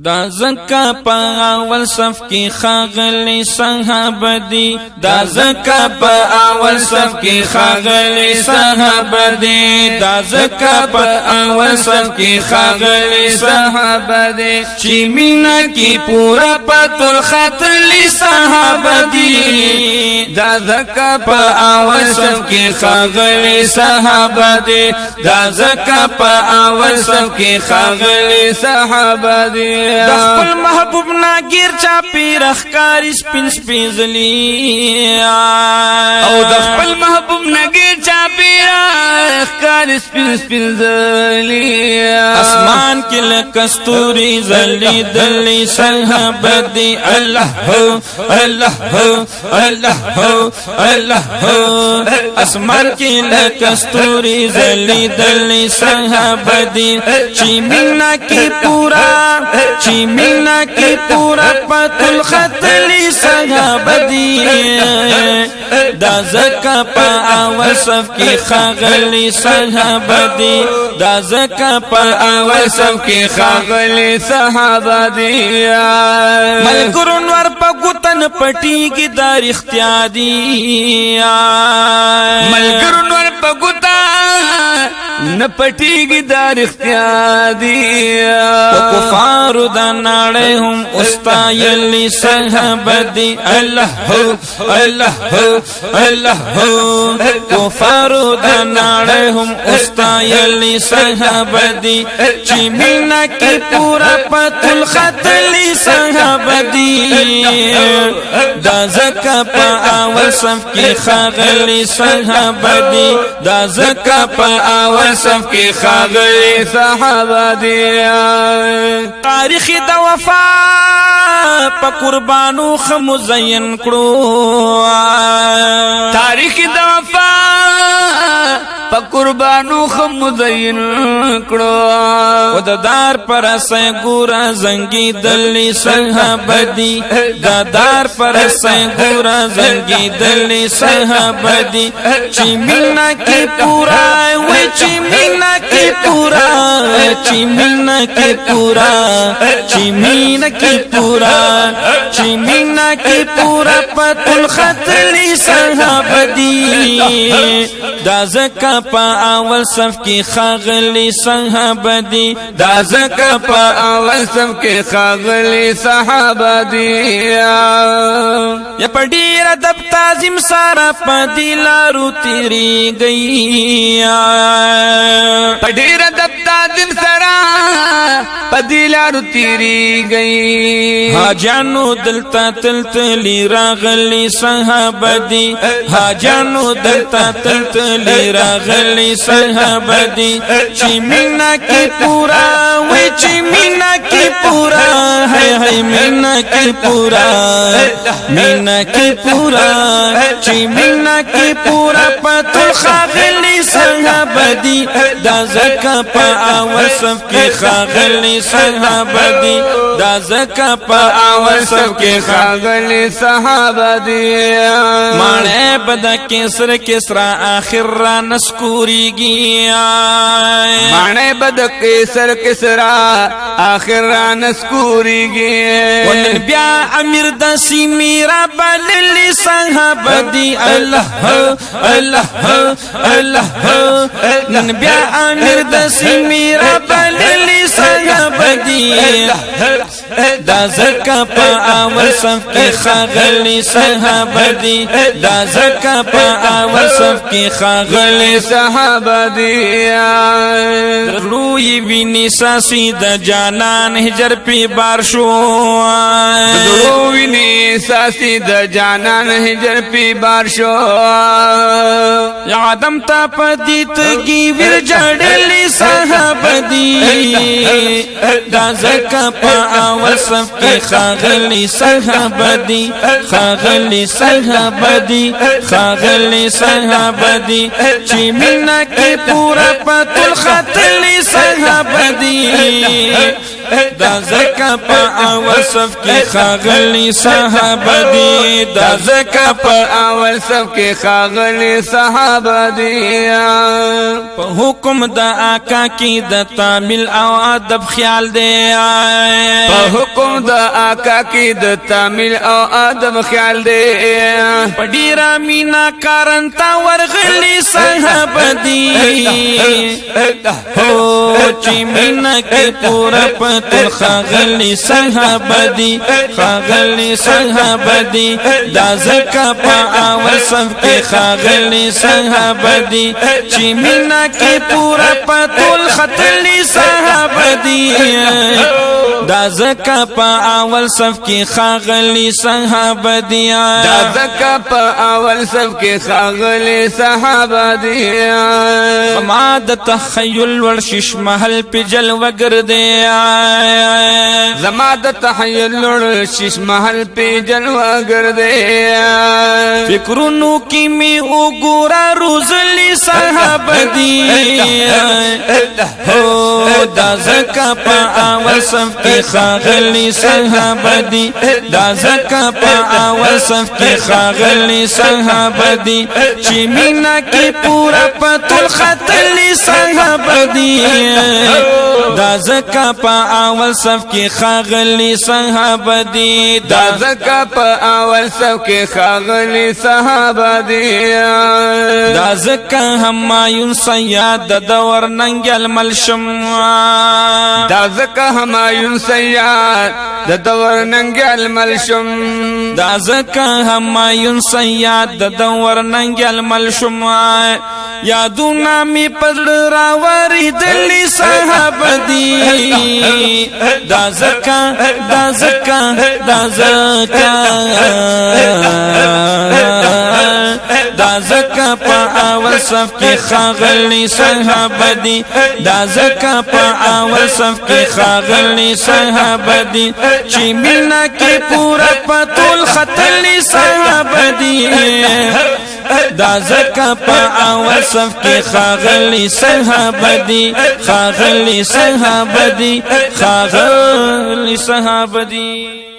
دا زکا پا اول صف کی خاغلی صحابه دی دا زکا پا اول صف کی خاغلی صحابه دی دا زکا پا اول صف کی خاغلی صحابه دی چی مینا کی پورا پتل خطلی صحابه دی دا زکا پا اول صف کی خاغلی صحابه دی دا زکا پا اول صف کی خاغلی صحابه دی د خپل محبوب ناګیر چا پیر اخکاری سپین سپیزلی او د خپل محبوب ناګیر چا پیر اخکاری سپین سپیزلی اسمان کې لکستوري زلی دلی صحابه دی الله هو الله هو الله هو الله هو اسمان کې لکستوري زلی دلی صحابه دی چې مینا کې پورا چی مینا کی پورا پتل خطلی صحابه دی دا زکا پا اول صف کی خاغلی صحابه دی دا زکا پا اول صف کی خاغلی صحابه دی ملګرون ور په ګوتن پټی کی دار اختیار دی ملګرون ور په ګوتن نپټیږي دار اختیار دی کفار د نړۍ هم استایلی صحابه دی الله هو الله هو الله هو کفار د نړۍ هم استایلی صحابه دی چې مینا کې پورا پتل خطلی صحابه دی دا زکا په اول صف کې خاغلی صحابه دی دا زکا په اول صف کی خاغلی صحابه دی تاریخ د وفا په قربانو خمزین کړو تاریخ د وفا په قربانو خمزین کړو و د دار پر سه ګورا زنګي دلی صحابه دی د دار پر سه ګورا زنګي دلی صحابه دی چې مینا کې پورا وای چې مینا کې پورا چې مینا کې پورا چې مینا کې پورا چې مینا کې پورا پتل خطلی صحابه دی دا زکا پا اول صف کی خاغلی صحابه دی دا زکا پا اول صف کی خاغلی صحابه دی یا پډیر ادب تعظیم سارا پدی لارو تیری گئی پډیر ادب تعظیم سارا پدی لارو تیری گئی حاجانو دلتا تلتلی راغلی صحابه دی حاجانو دلتا تلتلی راغلی صحابه دی چی مینا کی پورا وی چی مینا کی پورا ہے مینا کی پورا مینا کی پورا چی مینا کی پورا پتل خاغلی صحابه دی دا زکا پا اول صف کی خاغلی صحابه دی دا زکا پا اول صف کی خاغلی صحابه دی مانے بدا کسر کسرا آخر را نسکوری گیا مانے بدا کسر کسرا آخر را نسکوری گیا ونن بیا امیر دسی میرا بللی صحابه دی اللہ اللہ اللہ نن بیا امیر دسی میرا بللی صحابه دی دا زکا پا اول صف کی خاغلی صحابه دی دا زکا پا اول صف کی خاغلی صحابه دی روی ویني ساسی د جانان هجر پی بار شو روی ویني ساسی د جانان هجر پی بار شو آدم تا پدیت کی ور جړلی صحابه دی دا زکا پا اول صف کی خاغلی صحابه دی خاغلی صحابه دی خاغلی صحابه دی چې مینا کې پورا پتل خطلی صحابه دی دا زکا پا اول صف کی خاغلی صحابه دی دا زکا پا اول صف کی خاغلی صحابه دی پا حکم دا آقا کی دا تعمیل او ادب خیال دی پا حکم دا آقا کی دا تعمیل او ادب خیال دی پا ډیرا مینا کارنتا ورغلی صحابه دی ہو چی مینا کی پورا پتل خاغلی صحابه دی خاغلی صحابه دی دا زکا پا اول صف کی خاغلی صحابه دی چی مینا کی پورا پتل خطلی صحابه دی دا زکا پا اول صف کی خاغلی صحابه دی دا زکا پا اول صف کی خاغلی صحابه دی زما د تخیل ورشش محل پی جلوه گردے زما د تخیل ورشش محل پی جلوه گردے فکرونو کی می وګورا روزلی صحابه دی هو دا زکا پا اول صف کی خاغلی صحابه دی دا زکا پا اول صف کی خاغلی صحابه دی چی مینا کی پورا پتل خطلی صحابه دی دا زکا پا اول صف کی خاغلی صحابه دی دا زکا پا اول صف کی خاغلی صحابه دی دا زکا همایون سیاد د دور ننگل ملشم دا زکا همایون سیاد د دور ننگل ملشم دا زکا همایون سیاد د دور ننگل ملشم یادونا می پدر راوری دلی صحابه دی دا زکا دا زکا دا زکا دا زکا پا اول صف کی خاغلی صحابه دی دا زکا پا اول صف کی خاغلی صحابه دی چی مینا کی پورا پتول خطلی صحابه دی دا زکا پا اول صف کی خاغلی صحابه دی خاغلی صحابه دی خاغلی صحابه دی